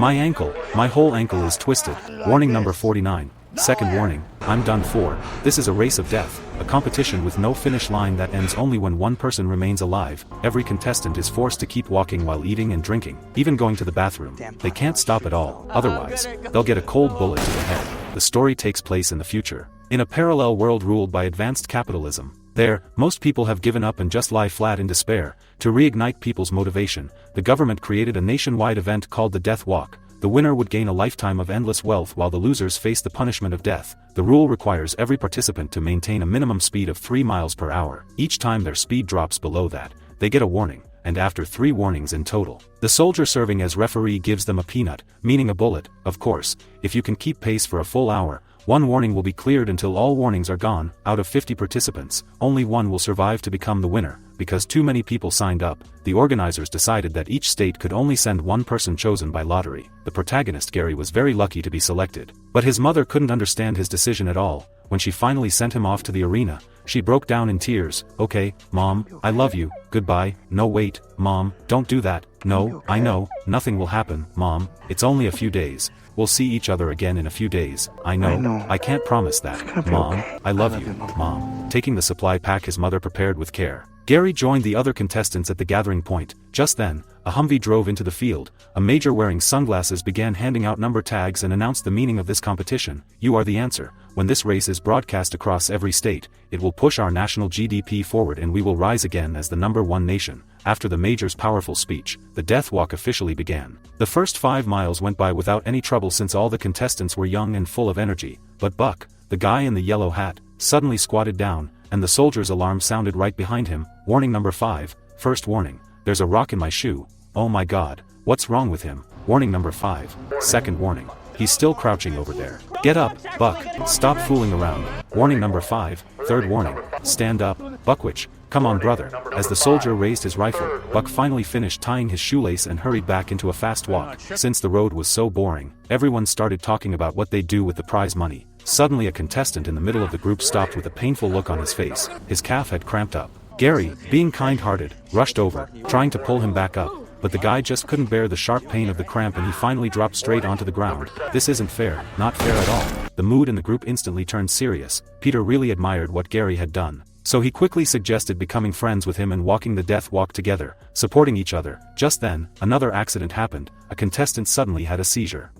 My ankle, my whole ankle is twisted. Warning number 49. Second warning, I'm done for. This is a race of death, a competition with no finish line that ends only when one person remains alive. Every contestant is forced to keep walking while eating and drinking, even going to the bathroom. They can't stop at all, otherwise, they'll get a cold bullet to the head. The story takes place in the future, in a parallel world ruled by advanced capitalism. There, most people have given up and just lie flat in despair. To reignite people's motivation, the government created a nationwide event called the Death Walk. The winner would gain a lifetime of endless wealth while the losers face the punishment of death. The rule requires every participant to maintain a minimum speed of 3 miles per hour. Each time their speed drops below that, they get a warning, and after 3 warnings in total, the soldier serving as referee gives them a peanut, meaning a bullet. Of course, if you can keep pace for a full hour, 1 warning will be cleared until all warnings are gone. Out of 50 participants, only 1 will survive to become the winner. Because too many people signed up, the organizers decided that each state could only send 1 person chosen by lottery. The protagonist Gary was very lucky to be selected. But his mother couldn't understand his decision at all. When she finally sent him off to the arena, she broke down in tears. "Okay, Mom, I love you, goodbye." "No wait, Mom, don't do that." "No, I know, nothing will happen, Mom, it's only a few days. We'll see each other again in a few days." I know, I can't promise that, Mom, I love you, Mom." Taking the supply pack his mother prepared with care, Gary joined the other contestants at the gathering point. Just then, a Humvee drove into the field. A major wearing sunglasses began handing out number tags and announced the meaning of this competition. "You are the answer. When this race is broadcast across every state, it will push our national GDP forward and we will rise again as the #1 nation." After the major's powerful speech, the death walk officially began. The first 5 miles went by without any trouble since all the contestants were young and full of energy. But Buck, the guy in the yellow hat, suddenly squatted down, and the soldier's alarm sounded right behind him. Warning number 5, first warning, there's a rock in my shoe. Oh my god, what's wrong with him? Warning number 5, second warning, he's still crouching over there. Get up, Buck, stop fooling around. Warning number 5, third warning, stand up, Buckwitch, come on brother. As the soldier raised his rifle, Buck finally finished tying his shoelace and hurried back into a fast walk. Since the road was so boring, everyone started talking about what they'd do with the prize money. Suddenly a contestant in the middle of the group stopped with a painful look on his face. His calf had cramped up. Gary, being kind-hearted, rushed over, trying to pull him back up, but the guy just couldn't bear the sharp pain of the cramp and he finally dropped straight onto the ground. This isn't fair, not fair at all. The mood in the group instantly turned serious. Peter really admired what Gary had done, so he quickly suggested becoming friends with him and walking the death walk together, supporting each other. Just then, another accident happened. A contestant suddenly had a seizure.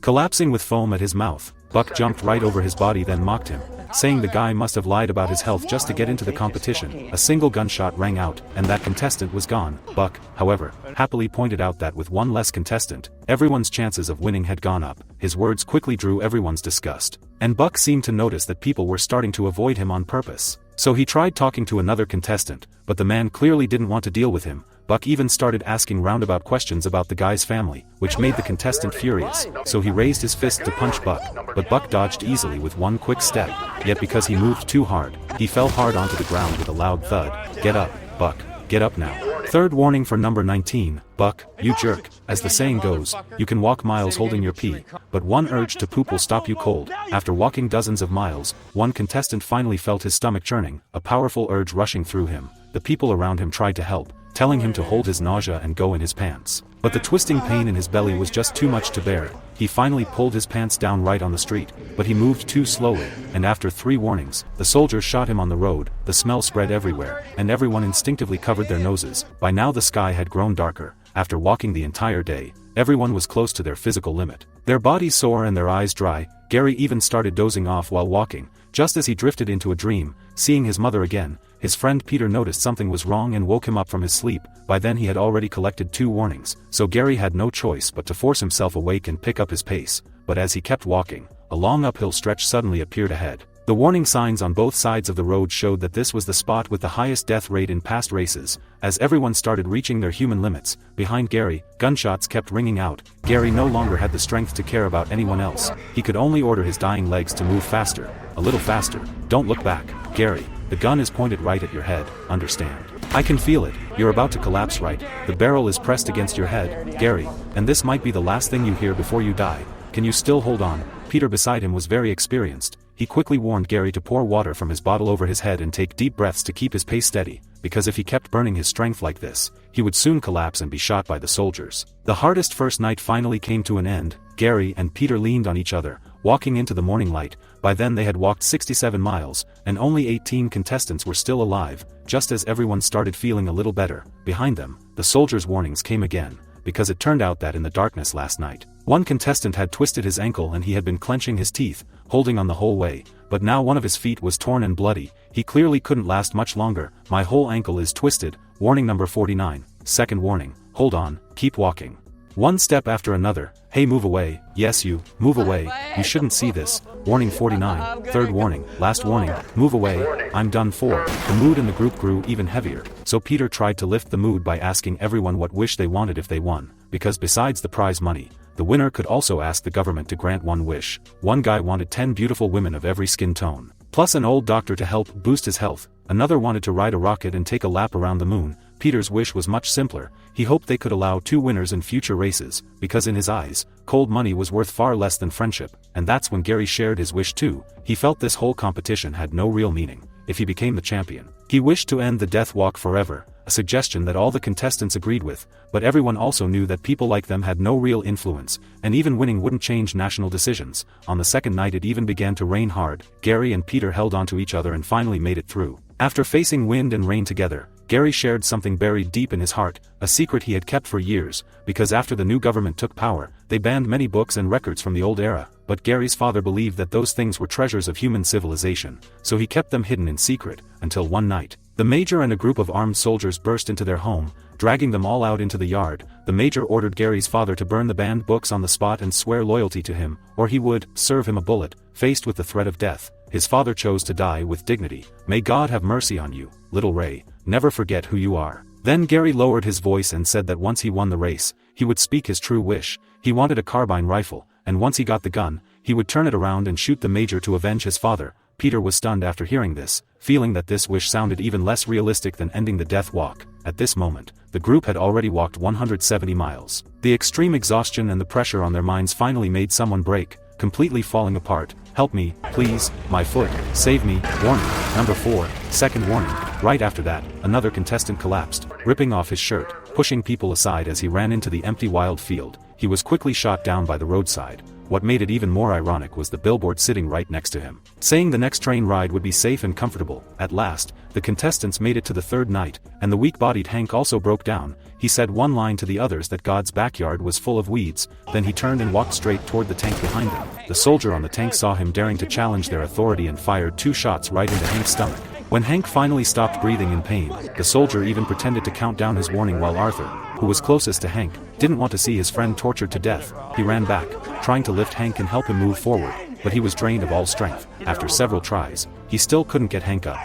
Collapsing with foam at his mouth, Buck jumped right over his body then mocked him, saying the guy must have lied about his health just to get into the competition. A single gunshot rang out, and that contestant was gone. Buck, however, happily pointed out that with 1 less contestant, everyone's chances of winning had gone up. His words quickly drew everyone's disgust, and Buck seemed to notice that people were starting to avoid him on purpose. So he tried talking to another contestant, but the man clearly didn't want to deal with him. Buck even started asking roundabout questions about the guy's family, which made the contestant furious, so he raised his fist to punch Buck, but Buck dodged easily with 1 quick step, yet because he moved too hard, he fell hard onto the ground with a loud thud. Get up, Buck, get up now. Third warning for number 19, Buck, you jerk. As the saying goes, you can walk miles holding your pee, but one urge to poop will stop you cold. After walking dozens of miles, one contestant finally felt his stomach churning, a powerful urge rushing through him. The people around him tried to help, telling him to hold his nausea and go in his pants. But the twisting pain in his belly was just too much to bear. He finally pulled his pants down right on the street, but he moved too slowly, and after 3 warnings, the soldiers shot him on the road. The smell spread everywhere, and everyone instinctively covered their noses. By now the sky had grown darker. After walking the entire day, everyone was close to their physical limit. Their bodies sore and their eyes dry. Gary even started dozing off while walking. Just as he drifted into a dream, seeing his mother again, his friend Peter noticed something was wrong and woke him up from his sleep. By then he had already collected 2 warnings, so Gary had no choice but to force himself awake and pick up his pace. But as he kept walking, a long uphill stretch suddenly appeared ahead. The warning signs on both sides of the road showed that this was the spot with the highest death rate in past races. As everyone started reaching their human limits, behind Gary, gunshots kept ringing out. Gary no longer had the strength to care about anyone else. He could only order his dying legs to move faster, a little faster. Don't look back, Gary. The gun is pointed right at your head, understand? I can feel it. You're about to collapse, right? The barrel is pressed against your head, Gary, and this might be the last thing you hear before you die. Can you still hold on? Peter beside him was very experienced. He quickly warned Gary to pour water from his bottle over his head and take deep breaths to keep his pace steady. because if he kept burning his strength like this, he would soon collapse and be shot by the soldiers. The hardest first night finally came to an end. Gary and Peter leaned on each other, walking into the morning light. By then they had walked 67 miles, and only 18 contestants were still alive. Just as everyone started feeling a little better, behind them, the soldiers' warnings came again, because it turned out that in the darkness last night, one contestant had twisted his ankle and he had been clenching his teeth, holding on the whole way, but now one of his feet was torn and bloody. He clearly couldn't last much longer. "My whole ankle is twisted." Warning number 49. Second warning. Hold on, keep walking. One step after another. "Hey, move away." "Yes, you, move away. You shouldn't see this." Warning 49. Third warning. Last warning. "Move away. I'm done for." The mood in the group grew even heavier, so Peter tried to lift the mood by asking everyone what wish they wanted if they won, because besides the prize money, the winner could also ask the government to grant one wish. One guy wanted 10 beautiful women of every skin tone, plus an old doctor to help boost his health. Another wanted to ride a rocket and take a lap around the moon. Peter's wish was much simpler. He hoped they could allow 2 winners in future races, because in his eyes, cold money was worth far less than friendship, and that's when Gary shared his wish too. He felt this whole competition had no real meaning if he became the champion. He wished to end the death walk forever, a suggestion that all the contestants agreed with, but everyone also knew that people like them had no real influence, and even winning wouldn't change national decisions. On the second night it even began to rain hard. Gary and Peter held onto each other and finally made it through. After facing wind and rain together, Gary shared something buried deep in his heart, a secret he had kept for years, because after the new government took power, they banned many books and records from the old era, but Gary's father believed that those things were treasures of human civilization, so he kept them hidden in secret, until one night, the major and a group of armed soldiers burst into their home, dragging them all out into the yard. The major ordered Gary's father to burn the banned books on the spot and swear loyalty to him, or he would serve him a bullet. Faced with the threat of death, his father chose to die with dignity. "May God have mercy on you, little Ray. Never forget who you are." Then Gary lowered his voice and said that once he won the race, he would speak his true wish. He wanted a carbine rifle, and once he got the gun, he would turn it around and shoot the major to avenge his father. Peter was stunned after hearing this, feeling that this wish sounded even less realistic than ending the death walk. At this moment, the group had already walked 170 miles. The extreme exhaustion and the pressure on their minds finally made someone break, completely falling apart. "Help me, please, my foot, save me." Warning, number 4, second warning. Right after that, another contestant collapsed, ripping off his shirt, pushing people aside as he ran into the empty wild field. He was quickly shot down by the roadside. What made it even more ironic was the billboard sitting right next to him, saying the next train ride would be safe and comfortable. At last, the contestants made it to the third night, and the weak-bodied Hank also broke down. He said one line to the others that God's backyard was full of weeds, then he turned and walked straight toward the tank behind him. The soldier on the tank saw him daring to challenge their authority and fired 2 shots right into Hank's stomach. When Hank finally stopped breathing in pain, the soldier even pretended to count down his warning while Arthur, who was closest to Hank, didn't want to see his friend tortured to death. He ran back, trying to lift Hank and help him move forward, but he was drained of all strength. After several tries, he still couldn't get Hank up.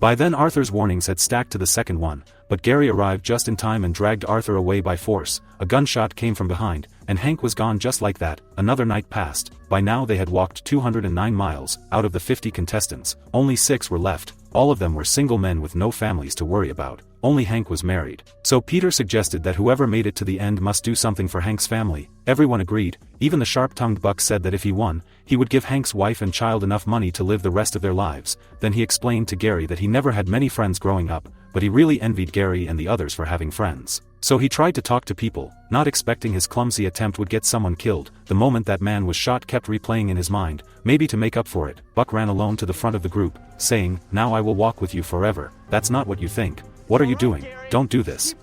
By then Arthur's warnings had stacked to the second one, but Gary arrived just in time and dragged Arthur away by force. A gunshot came from behind, and Hank was gone just like that. Another night passed. By now they had walked 209 miles. Out of the 50 contestants, only 6 were left. All of them were single men with no families to worry about. Only Hank was married. So Peter suggested that whoever made it to the end must do something for Hank's family. Everyone agreed. Even the sharp-tongued Buck said that if he won, he would give Hank's wife and child enough money to live the rest of their lives. Then he explained to Gary that he never had many friends growing up, but he really envied Gary and the others for having friends. So he tried to talk to people, not expecting his clumsy attempt would get someone killed. The moment that man was shot kept replaying in his mind. Maybe to make up for it, Buck ran alone to the front of the group, saying, "Now I will walk with you forever." "That's not what you think. What are you doing? Don't do this."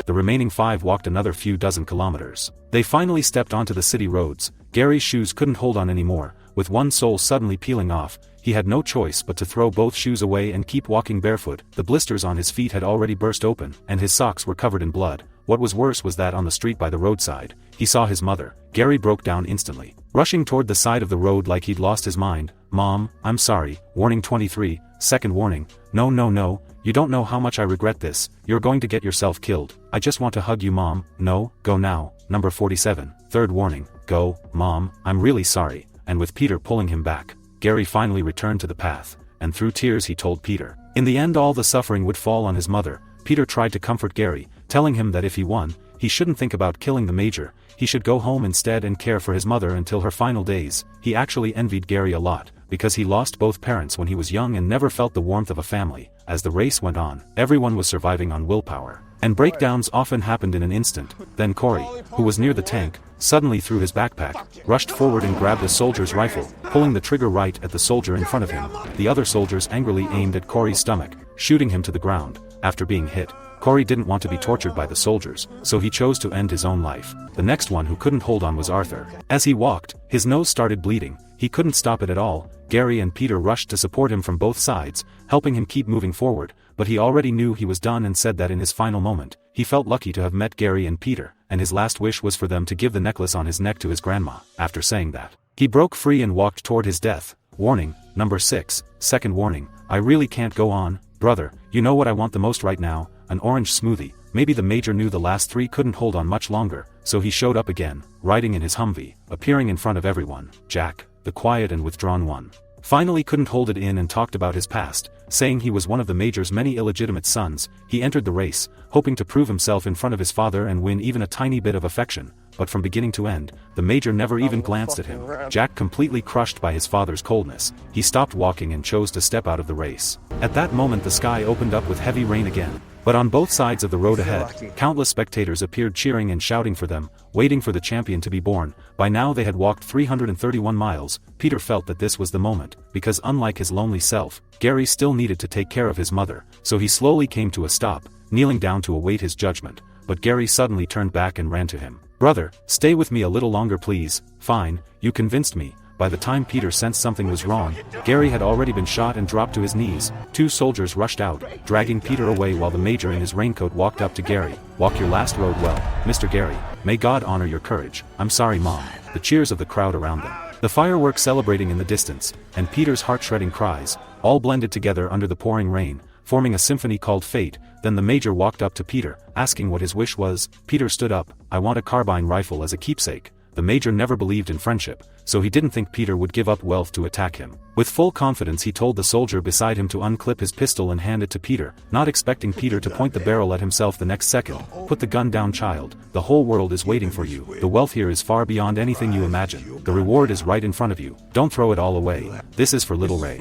The remaining 5 walked another few dozen kilometers. They finally stepped onto the city roads. Gary's shoes couldn't hold on anymore. With one sole suddenly peeling off, he had no choice but to throw both shoes away and keep walking barefoot. The blisters on his feet had already burst open, and his socks were covered in blood. What was worse was that on the street by the roadside, he saw his mother. Gary broke down instantly, rushing toward the side of the road like he'd lost his mind. "Mom, I'm sorry." Warning 23, second warning. No, no, no, you don't know how much I regret this. You're going to get yourself killed. I just want to hug you, Mom. No, go now. Number 47, third warning. Go, Mom, I'm really sorry. And with Peter pulling him back, Gary finally returned to the path, and through tears he told Peter. In the end all the suffering would fall on his mother. Peter tried to comfort Gary, telling him that if he won, he shouldn't think about killing the major, he should go home instead and care for his mother until her final days. He actually envied Gary a lot, because he lost both parents when he was young and never felt the warmth of a family. As the race went on, everyone was surviving on willpower, and breakdowns often happened in an instant. Then Corey, who was near the tank, suddenly threw his backpack, rushed forward and grabbed a soldier's rifle, pulling the trigger right at the soldier in front of him. The other soldiers angrily aimed at Corey's stomach, shooting him to the ground. After being hit, Corey didn't want to be tortured by the soldiers, so he chose to end his own life. The next one who couldn't hold on was Arthur. As he walked, his nose started bleeding. He couldn't stop it at all. Gary and Peter rushed to support him from both sides, helping him keep moving forward, but he already knew he was done and said that in his final moment, he felt lucky to have met Gary and Peter, and his last wish was for them to give the necklace on his neck to his grandma. After saying that, he broke free and walked toward his death. Warning, number 6, second warning, I really can't go on, brother, you know what I want the most right now, an orange smoothie. Maybe the major knew the last 3 couldn't hold on much longer, so he showed up again, riding in his Humvee, appearing in front of everyone. Jack, the quiet and withdrawn one, finally couldn't hold it in and talked about his past, saying he was one of the major's many illegitimate sons. He entered the race, hoping to prove himself in front of his father and win even a tiny bit of affection, but from beginning to end, the major never even glanced at him. Jack, completely crushed by his father's coldness, he stopped walking and chose to step out of the race. At that moment the sky opened up with heavy rain again. But on both sides of the road ahead, countless spectators appeared cheering and shouting for them, waiting for the champion to be born. By now they had walked 331 miles. Peter felt that this was the moment, because unlike his lonely self, Gary still needed to take care of his mother, so he slowly came to a stop, kneeling down to await his judgment. But Gary suddenly turned back and ran to him. Brother, stay with me a little longer please. Fine, you convinced me. By the time Peter sensed something was wrong, Gary had already been shot and dropped to his knees. 2 soldiers rushed out, dragging Peter away while the major in his raincoat walked up to Gary. Walk your last road well, Mr. Gary. May God honor your courage. I'm sorry Mom. The cheers of the crowd around them, the fireworks celebrating in the distance, and Peter's heart-shredding cries, all blended together under the pouring rain, forming a symphony called Fate. Then the major walked up to Peter, asking what his wish was. Peter stood up. I want a carbine rifle as a keepsake. The major never believed in friendship, so he didn't think Peter would give up wealth to attack him. With full confidence he told the soldier beside him to unclip his pistol and hand it to Peter, not expecting Peter to point the barrel at himself the next second. Put the gun down child, the whole world is waiting for you. The wealth here is far beyond anything you imagine. The reward is right in front of you. Don't throw it all away. This is for little Ray.